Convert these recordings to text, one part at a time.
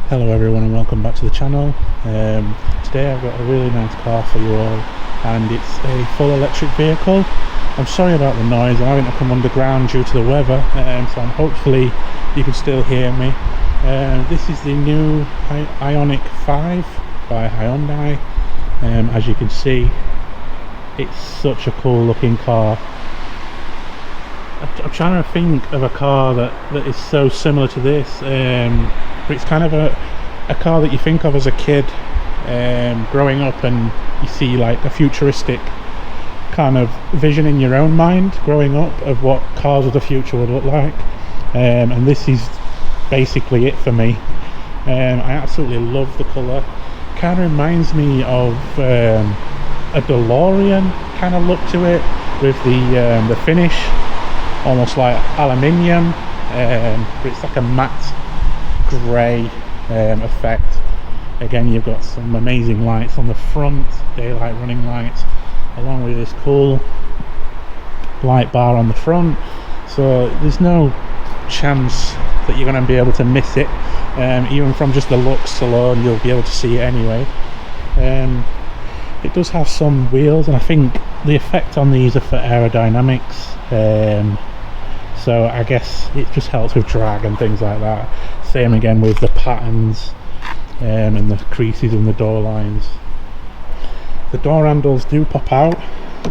Hello everyone and welcome back to the channel. Today I've got a really nice car for you all, and it's a full electric vehicle. I'm sorry about the noise, I'm having to come underground due to the weather, so hopefully you can still hear me. This is the new Ioniq 5 by Hyundai. As you can see, it's such a cool looking car. I'm trying to think of a car that is so similar to this, but it's kind of a car that you think of as a kid growing up, and you see like a futuristic kind of vision in your own mind growing up of what cars of the future would look like, and this is basically it for me. I absolutely love the colour. Kind of reminds me of a DeLorean kind of look to it, with the finish almost like aluminium, but it's like a matte grey effect. Again, you've got some amazing lights on the front, daylight running lights, along with this cool light bar on the front, so there's no chance that you're going to be able to miss it. Even from just the looks alone, you'll be able to see it anyway. It does have some wheels, and I think the effect on these are for aerodynamics, so I guess it just helps with drag and things like that. Same again with the patterns and the creases in the door lines. The door handles do pop out.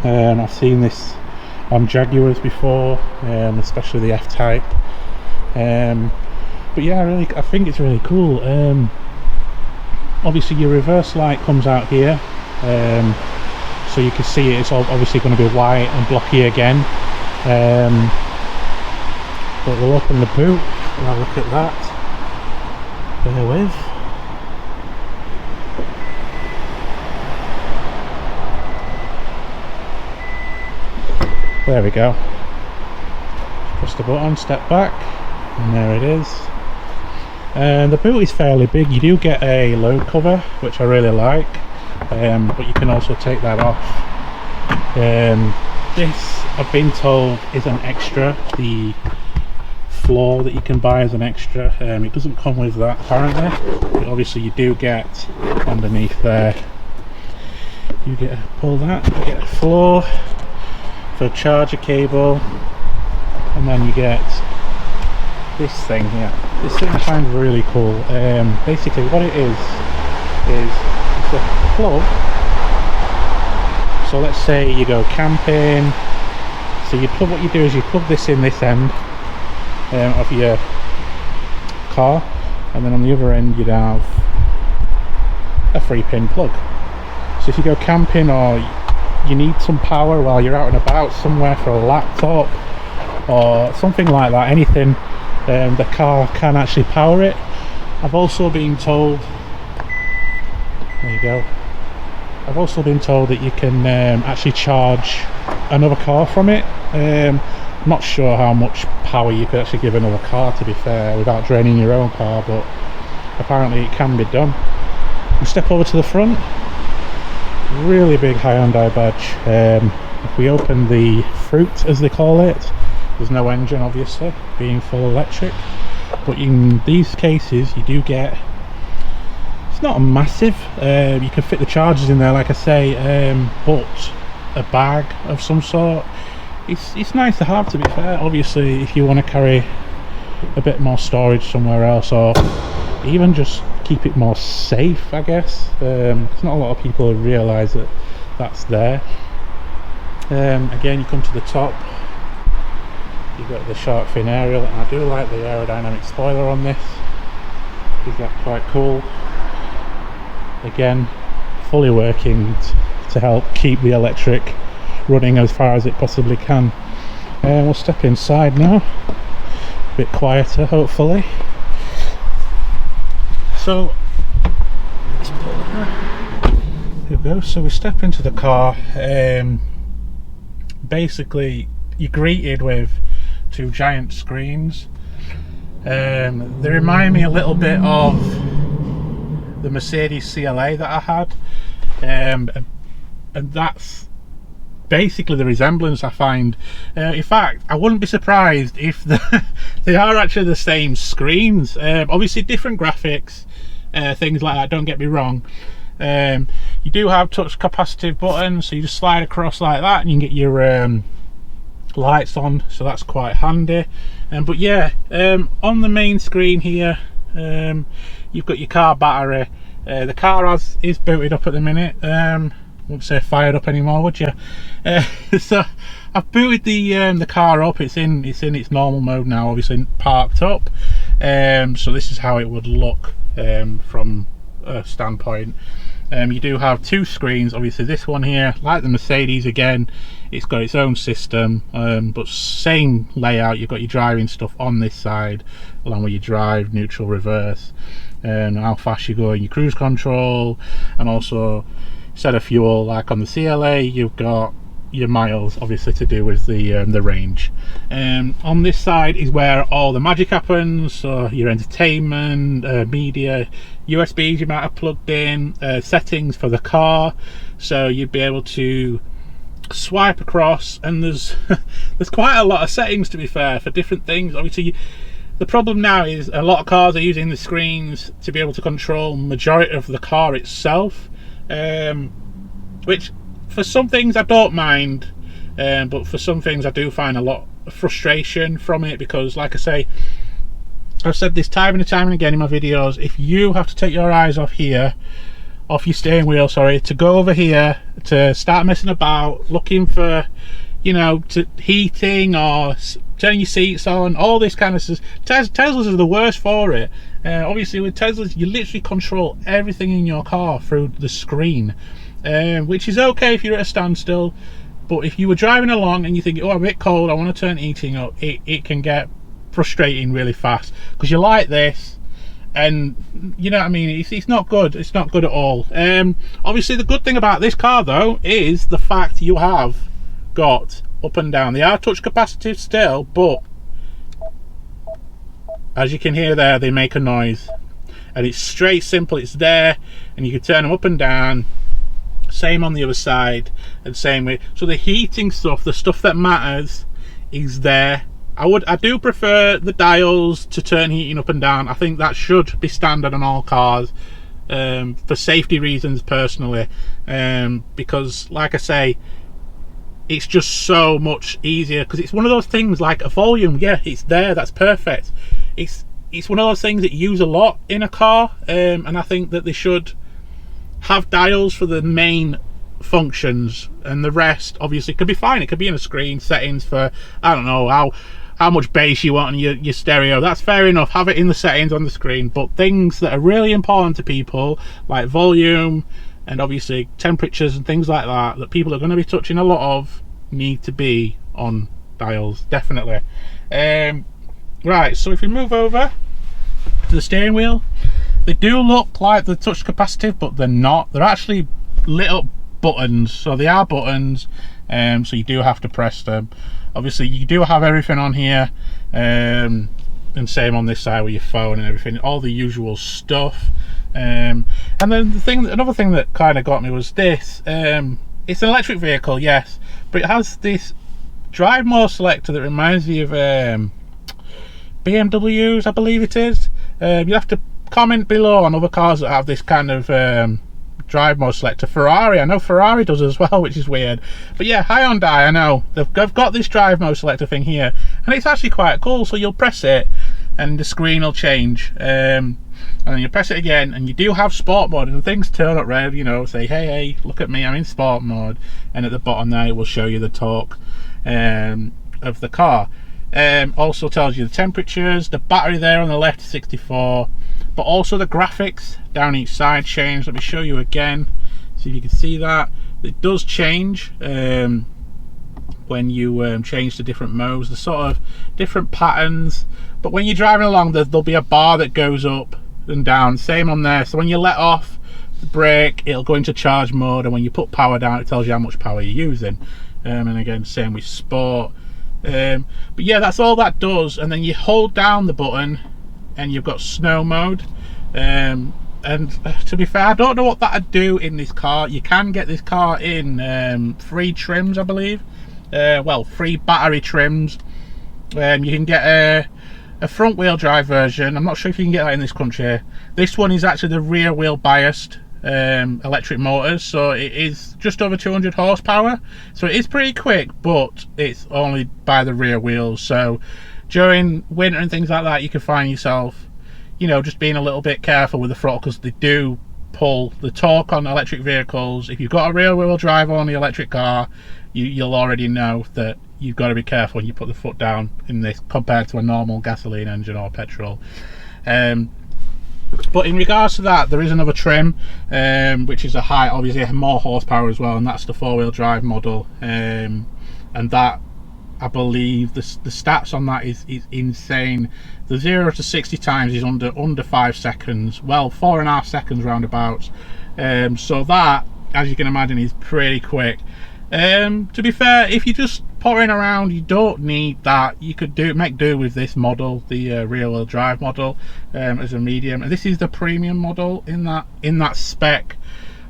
I've seen this on Jaguars before, especially the F-Type. But yeah, I think it's really cool. Obviously your reverse light comes out here, so you can see it's obviously going to be white and blocky again. But we'll open the boot and have a look at that. Bear with. There we go. Press the button, step back, and there it is. And the boot is fairly big. You do get a load cover, which I really like, but you can also take that off. This, I've been told, is an extra. The floor that you can buy as an extra, it doesn't come with that apparently, but obviously you do get underneath there, you get pull that, you get a floor for a charger cable, and then you get this thing here. This thing I find really cool. Basically what it is it's a plug. So let's say you go camping, so you plug, what you do is you plug this in this end of your car, and then on the other end you'd have a 3-pin plug. So if you go camping, or you need some power while you're out and about somewhere for a laptop or something like that, anything, the car can actually power it. I've also been told, there you go, I've also been told that you can actually charge another car from it. I'm not sure how much power you could actually give another car, to be fair, without draining your own car, but apparently it can be done. We step over to the front, really big Hyundai badge. If we open the fruit, as they call it, there's no engine obviously, being full electric, but in these cases you do get, it's not a massive, you can fit the chargers in there like I say, but a bag of some sort, it's nice to have, to be fair. Obviously if you want to carry a bit more storage somewhere else, or even just keep it more safe, I guess. It's not a lot of people who realise that that's there. Again, you come to the top, you've got the shark fin aerial, and I do like the aerodynamic spoiler on this. Is that quite cool? Again, fully working to help keep the electric running as far as it possibly can. We'll step inside now, a bit quieter hopefully. So let's pull that. Here we go. So we step into the car. Basically you're greeted with 2 giant screens. They remind me a little bit of the Mercedes CLA that I had, and that's basically the resemblance I find. In fact, I wouldn't be surprised if they are actually the same screens. Obviously different graphics, things like that, don't get me wrong. You do have touch capacitive buttons, so you just slide across like that and you can get your lights on, so that's quite handy. But yeah, on the main screen here, you've got your car battery. The car is booted up at the minute. Wouldn't say fired up anymore, would you? So I've booted the car up. It's in its normal mode now, obviously parked up. So this is how it would look from a standpoint. You do have two screens, obviously. This one here, like the Mercedes again, it's got its own system, but same layout. You've got your driving stuff on this side, along with your drive, neutral, reverse, and how fast you're going, your cruise control, and also instead of fuel like on the CLA, you've got your miles, obviously, to do with the range. On this side is where all the magic happens, so your entertainment, media, USBs you might have plugged in, settings for the car, so you'd be able to swipe across, and there's there's quite a lot of settings, to be fair, for different things. Obviously, the problem now is a lot of cars are using the screens to be able to control majority of the car itself, which for some things I don't mind, but for some things I do find a lot of frustration from it, because like I say, I've said this time and time and again in my videos, if you have to take your eyes off here, off your steering wheel, sorry, to go over here to start messing about looking for, you know, to heating or turning your seats on, all this kind of stuff. Teslas are the worst for it. Obviously with Teslas you literally control everything in your car through the screen, which is okay if you're at a standstill, but if you were driving along and you think, oh, I'm a bit cold, I want to turn heating up, it can get frustrating really fast, because you like this, and you know what I mean, it's not good. It's not good at all. Obviously the good thing about this car though is the fact you have got up and down. They are touch capacitive still, but as you can hear there, they make a noise, and it's straight simple. It's there, and you can turn them up and down. Same on the other side, and same way. So the heating stuff, the stuff that matters, is there. I do prefer the dials to turn heating up and down. I think that should be standard on all cars, for safety reasons personally, because like I say, it's just so much easier, because it's one of those things like a volume. Yeah, it's there, that's perfect. It's one of those things that you use a lot in a car, and I think that they should have dials for the main functions, and the rest obviously could be fine. It could be in a screen, settings for, I don't know, how much bass you want on your stereo. That's fair enough, have it in the settings on the screen. But things that are really important to people, like volume and obviously temperatures and things like that, that people are going to be touching a lot of, need to be on dials, definitely. Right, so if we move over to the steering wheel, they do look like they're touch capacitive, but they're not. They're actually lit up buttons, so they are buttons, so you do have to press them. Obviously you do have everything on here, and same on this side with your phone and everything, all the usual stuff. And then another thing that kind of got me was this. It's an electric vehicle, yes, but it has this drive mode selector that reminds me of BMWs, I believe it is. You have to comment below on other cars that have this kind of drive mode selector. Ferrari, I know Ferrari does as well, which is weird. But yeah, Hyundai, I know they've got this drive mode selector thing here, and it's actually quite cool. So you'll press it and the screen will change, and then you press it again and you do have sport mode, and things turn up red, you know, say hey, look at me, I'm in sport mode, and at the bottom there it will show you the torque of the car. Also tells you the temperatures, the battery there on the left is 64, but also the graphics down each side change. Let me show you again, see if you can see that. It does change when you change to different modes, the sort of different patterns, but when you're driving along there'll be a bar that goes up and down, same on there. So when you let off the brake, it'll go into charge mode, and when you put power down, it tells you how much power you're using. And again, same with sport. But yeah, that's all that does. And then you hold down the button and you've got snow mode, and to be fair, I don't know what that'd do in this car. You can get this car in free trims, I believe, well, free battery trims. You can get a a front wheel drive version. I'm not sure if you can get that in this country. This one is actually the rear wheel biased electric motors, so it is just over 200 horsepower, so it is pretty quick, but it's only by the rear wheels. So during winter and things like that, you can find yourself, you know, just being a little bit careful with the throttle, because they do pull the torque on electric vehicles. If you've got a rear wheel drive on the electric car, you'll already know that you've got to be careful when you put the foot down in this compared to a normal gasoline engine or petrol. But in regards to that, there is another trim, which is a high, obviously more horsepower as well, and that's the 4-wheel drive model. And that, I believe, the stats on that is insane. The 0 to 60 times is under 5 seconds. Well, 4.5 seconds roundabouts. So that, as you can imagine, is pretty quick. To be fair, if you're just pottering around, you don't need that. You could make do with this model, the rear wheel drive model, as a medium. And this is the premium model in that spec.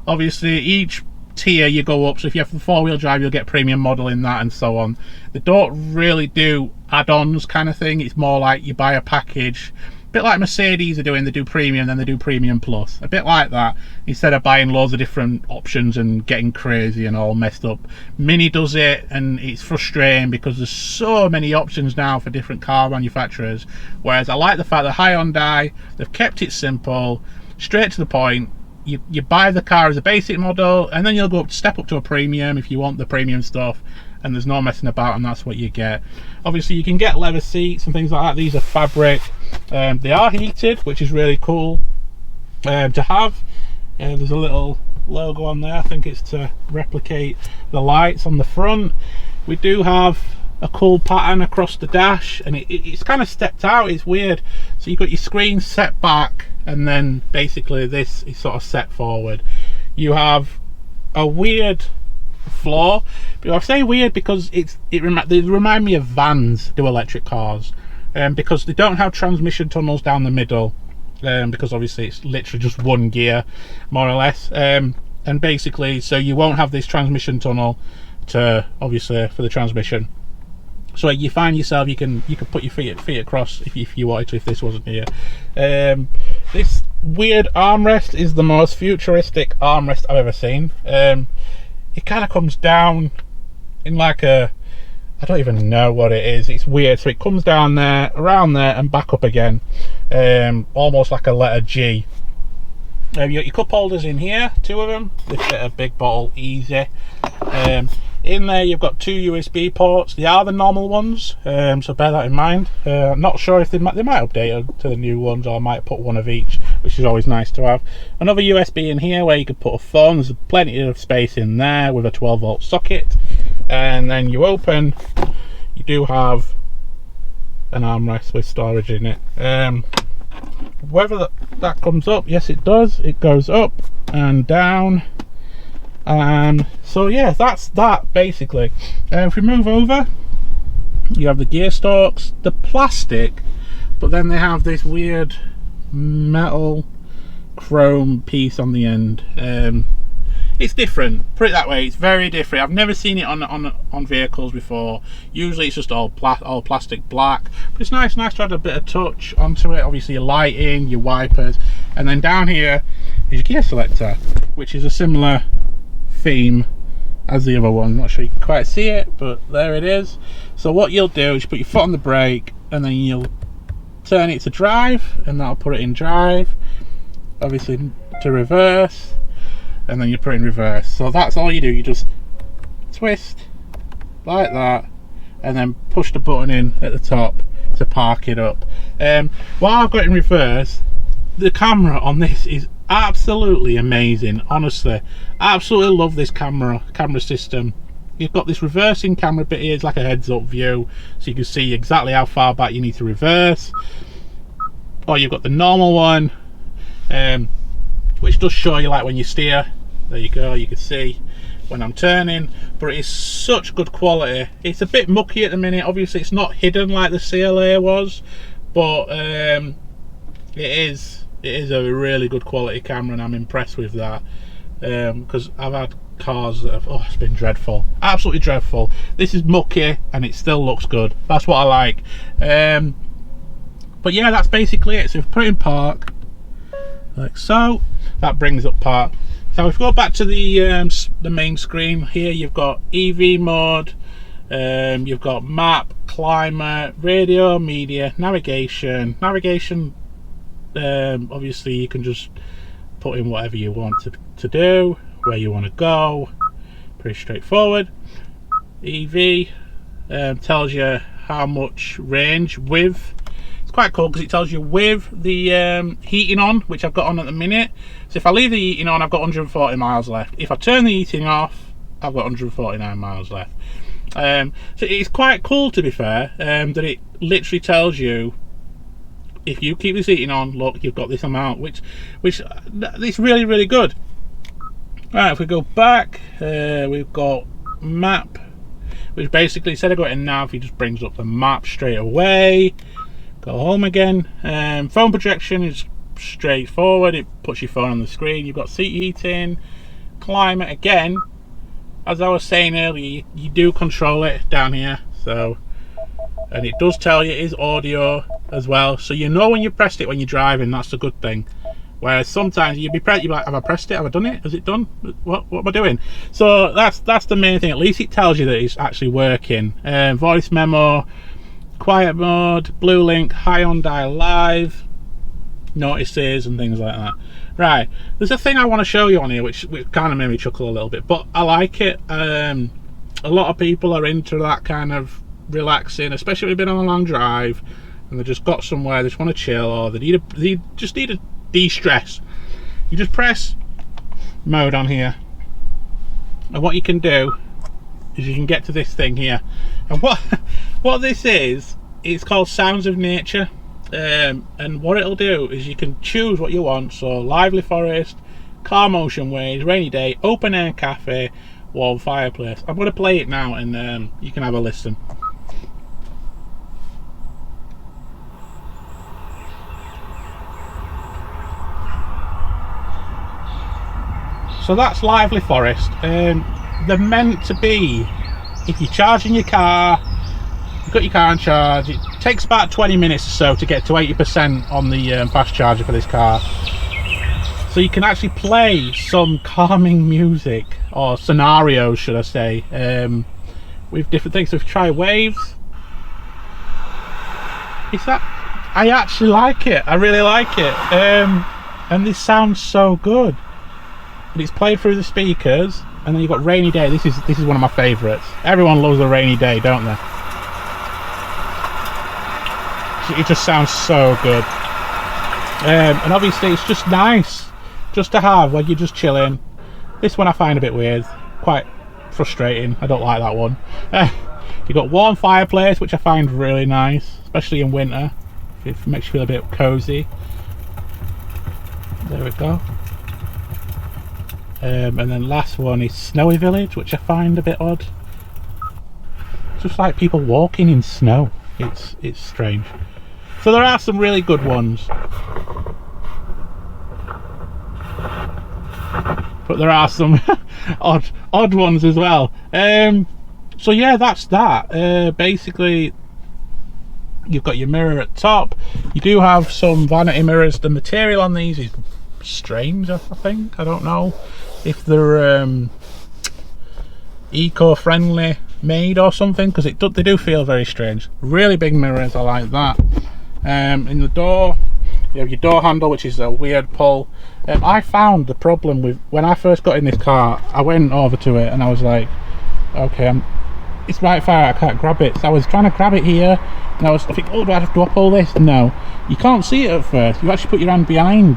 Obviously, each tier you go up, so if you have the 4-wheel drive, you'll get premium model in that, and so on. They don't really do add-ons kind of thing. It's more like you buy a package, a bit like Mercedes are doing. They do premium, then they do premium plus, a bit like that, instead of buying loads of different options and getting crazy and all messed up. Mini does it, and it's frustrating because there's so many options now for different car manufacturers, whereas I like the fact that Hyundai, they've kept it simple, straight to the point. You buy the car as a basic model, and then you'll go step up to a premium if you want the premium stuff, and there's no messing about, and that's what you get. Obviously, you can get leather seats and things like that. These are fabric. They are heated, which is really cool to have. There's a little logo on there. I think it's to replicate the lights on the front. We do have a cool pattern across the dash, and it's kind of stepped out. It's weird. So you've got your screen set back, and then basically this is sort of set forward. You have a weird floor, but I say weird because they remind me of vans do electric cars, because they don't have transmission tunnels down the middle, because obviously it's literally just one gear more or less, and basically so you won't have this transmission tunnel to obviously for the transmission. So you find yourself, you can put your feet across if you wanted to, if this wasn't here. This weird armrest is the most futuristic armrest I've ever seen. It kind of comes down in like a, I don't even know what it is. It's weird. So it comes down there, around there, and back up again, almost like a letter G. You got your cup holders in here, 2 of them. They fit a big bottle easy. In there you've got 2 USB ports. They are the normal ones, so bear that in mind. I'm not sure if they might update it to the new ones, or might put one of each, which is always nice to have. Another USB in here where you could put a phone. There's plenty of space in there with a 12-volt socket. And then you open, you do have an armrest with storage in it. Whether that comes up, yes it does. It goes up and down. So yeah, that's that basically. If we move over, you have the gear stalks, the plastic, but then they have this weird metal chrome piece on the end. It's different, put it that way. It's very different. I've never seen it on vehicles before. Usually it's just all plastic black, but it's nice to add a bit of touch onto it. Obviously your lighting, your wipers, and then down here is your gear selector, which is a similar theme as the other one. I'm not sure you can quite see it, but there it is. So what you'll do is you put your foot on the brake, and then you'll turn it to drive, and that'll put it in drive. Obviously to reverse, and then you put it in reverse. So that's all you do. You just twist like that, and then push the button in at the top to park it up. While I've got it in reverse, the camera on this is absolutely amazing. Honestly, absolutely love this camera system. You've got this reversing camera bit here. It's like a heads-up view, so you can see exactly how far back you need to reverse. Or you've got the normal one, which does show you like when you steer. There you go, you can see when I'm turning, but it is such good quality. It's a bit mucky at the minute. Obviously it's not hidden like the CLA was, but it is a really good quality camera, and I'm impressed with that, because I've had cars that have, it's been dreadful, absolutely dreadful. This is mucky and it still looks good. That's what I like. But yeah, that's basically it. So if we put it in park, like so, that brings up park. So if we go back to the main screen here, you've got EV mode, you've got map, climate, radio, media, navigation. Obviously you can just put in whatever you want to do, where you want to go. Pretty straightforward. EV tells you how much range with. It's quite cool because it tells you with the heating on, which I've got on at the minute. So if I leave the heating on, I've got 140 miles left. If I turn the heating off, I've got 149 miles left. So it's quite cool, to be fair, that it literally tells you, if you keep this heating on, look, you've got this amount, which it's really, really good. Right, if we go back, we've got map, which basically, instead of going to nav, he just brings up the map straight away. Go home again. Phone projection is straightforward. It puts your phone on the screen. You've got seat heating, climate again. As I was saying earlier, you do control it down here. So, and it does tell you it is audio as well. So you know when you pressed it when you're driving. That's a good thing. Whereas sometimes you'd be like, have I pressed it? Have I done it? Has it done? What am I doing? So that's the main thing. At least it tells you that it's actually working. Voice memo, quiet mode, blue link, Hyundai live, notices and things like that. Right, there's a thing I want to show you on here which kind of made me chuckle a little bit, but I like it. A lot of people are into that kind of relaxing, especially if they've been on a long drive and they just got somewhere, they just want to chill, or they just need a de-stress. You just press mode on here, and what you can do is you can get to this thing here, and what this is, it's called Sounds of Nature, and what it'll do is you can choose what you want. So lively forest, car motion waves, rainy day, open air cafe, warm fireplace. I'm going to play it now, and you can have a listen. So that's lively forest. They're meant to be, if you're charging your car, you've got your car on charge, it takes about 20 minutes or so to get to 80% on the fast charger for this car. So you can actually play some calming music, or scenarios should I say, with different things. So if you try waves, I actually like it. I really like it. And this sounds so good. But it's played through the speakers, and then you've got rainy day. This is one of my favourites. Everyone loves a rainy day, don't they? It just sounds so good. And obviously it's just nice just to have when you're just chilling. This one I find a bit weird, quite frustrating. I don't like that one. You've got warm fireplace, which I find really nice, especially in winter. It makes you feel a bit cosy. There we go. And then last one is Snowy Village, which I find a bit odd. It's just like people walking in snow. It's strange. So there are some really good ones, but there are some odd ones as well. So yeah, that's that. Basically, you've got your mirror at top. You do have some vanity mirrors. The material on these is strange, I think. I don't know if they're eco-friendly made or something, because they do feel very strange. Really big mirrors, I like that. In the door, you have your door handle, which is a weird pull. I found the problem with, when I first got in this car, I went over to it and I was like, okay, it's right far, I can't grab it. So I was trying to grab it here, and I was thinking, oh, do I have to up all this? No, you can't see it at first. You actually put your hand behind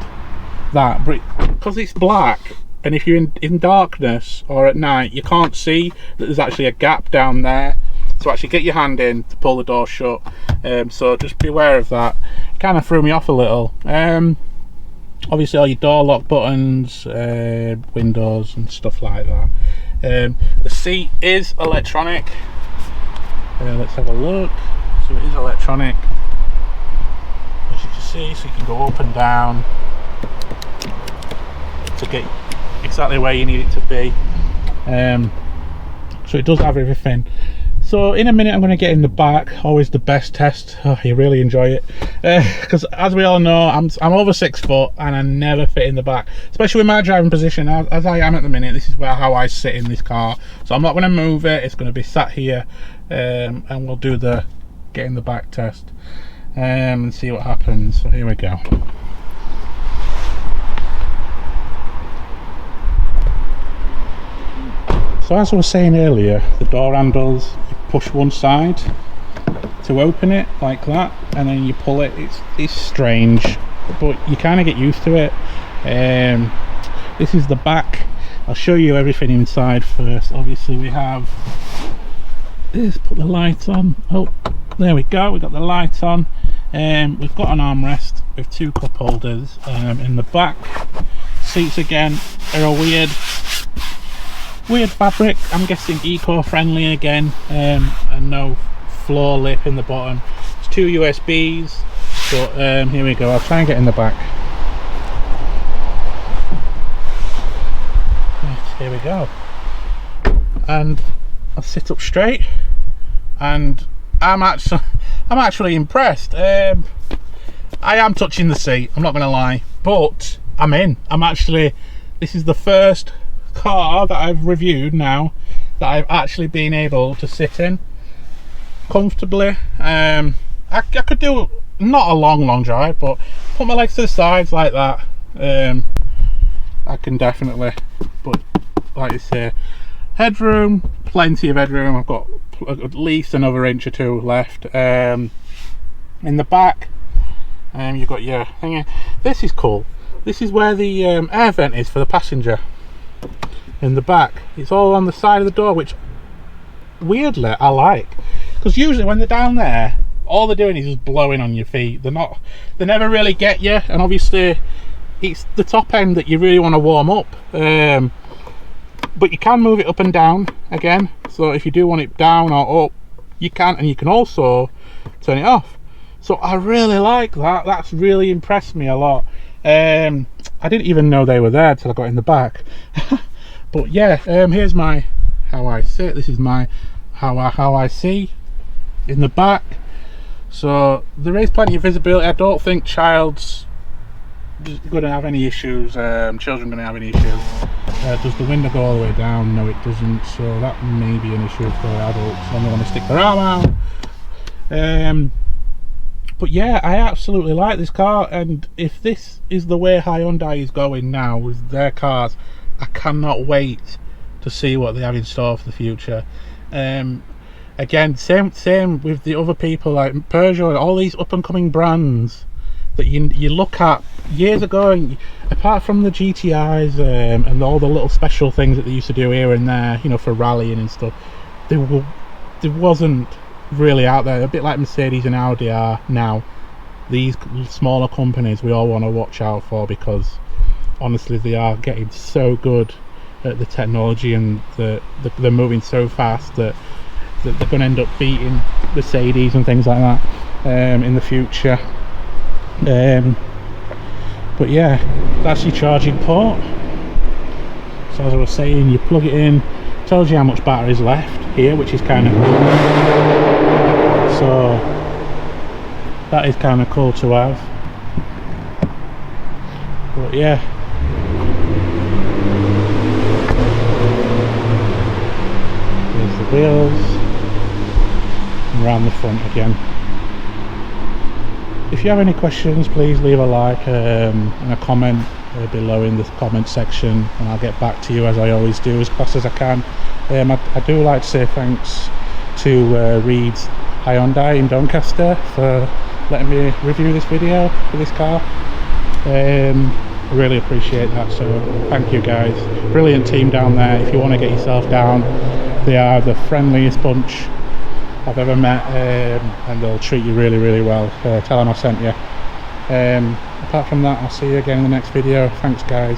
that, but because it's black, and if you're in darkness or at night, you can't see that there's actually a gap down there. So actually get your hand in to pull the door shut. So just be aware of that. It kind of threw me off a little. Obviously all your door lock buttons, windows and stuff like that. The seat is electronic. Let's have a look. So it is electronic, as you can see, so you can go up and down to get exactly where you need it to be. So it does have everything. So in a minute I'm going to get in the back, always the best test. Oh, you really enjoy it. because as we all know, I'm over 6 foot and I never fit in the back, especially with my driving position as I am at the minute. This is how I sit in this car, so I'm not going to move it. It's going to be sat here, and we'll do the get in the back test and see what happens. So here we go. So as I was saying earlier, the door handles, you push one side to open it like that, and then you pull it. It's strange, but you kind of get used to it. This is the back. I'll show you everything inside first. Obviously we have this, put the light on. Oh, there we go, we've got the light on. We've got an armrest with 2 cup holders in the back. Seats again are a weird fabric. I'm guessing eco-friendly again, and no floor lip in the bottom. It's 2 USBs, but here we go. I'll try and get in the back. Right, here we go, and I'll sit up straight, and I'm actually impressed. I am touching the seat, I'm not gonna lie, but I'm in. This is the first car that I've reviewed now that I've actually been able to sit in comfortably. I could do not a long drive, but put my legs to the sides like that. I can definitely, but like I say, headroom, plenty of headroom. I've got at least another inch or 2 left. In the back, you've got your thing. This is cool. This is where the air vent is for the passenger. In the back, it's all on the side of the door, which weirdly I like, because usually when they're down there, all they're doing is just blowing on your feet. They never really get you, and obviously it's the top end that you really want to warm up. But you can move it up and down again, so if you do want it down or up, you can, and you can also turn it off. So I really like that. That's really impressed me a lot. I didn't even know they were there till I got in the back. But yeah, here's my how I sit. This is my how I see in the back. So there is plenty of visibility. I don't think child's going to have any issues. Children going to have any issues. Does the window go all the way down? No, it doesn't. So that may be an issue for adults when they want to stick their arm out. But yeah, I absolutely like this car, and if this is the way Hyundai is going now with their cars, I cannot wait to see what they have in store for the future. Again, same with the other people like Peugeot, all these up and coming brands that you look at years ago, and apart from the GTIs and all the little special things that they used to do here and there, you know, for rallying and stuff, there wasn't really out there. A bit like Mercedes and Audi are now. These smaller companies we all want to watch out for, because honestly they are getting so good at the technology, and they're moving so fast that they're going to end up beating Mercedes and things like that in the future. But yeah, that's your charging port. So as I was saying, you plug it in, tells you how much battery is left here, which is kind of cool. So that is kind of cool to have. But yeah, there's the wheels, and around the front again. If you have any questions, please leave a like and a comment below in the comment section, and I'll get back to you, as I always do, as fast as I can. I do like to say thanks to Reed's Hyundai in Doncaster for letting me review this video for this car. I really appreciate that, so thank you guys. Brilliant team down there. If you want to get yourself down, they are the friendliest bunch I've ever met, and they'll treat you really well. Tell them I sent you. Apart from that, I'll see you again in the next video. Thanks guys.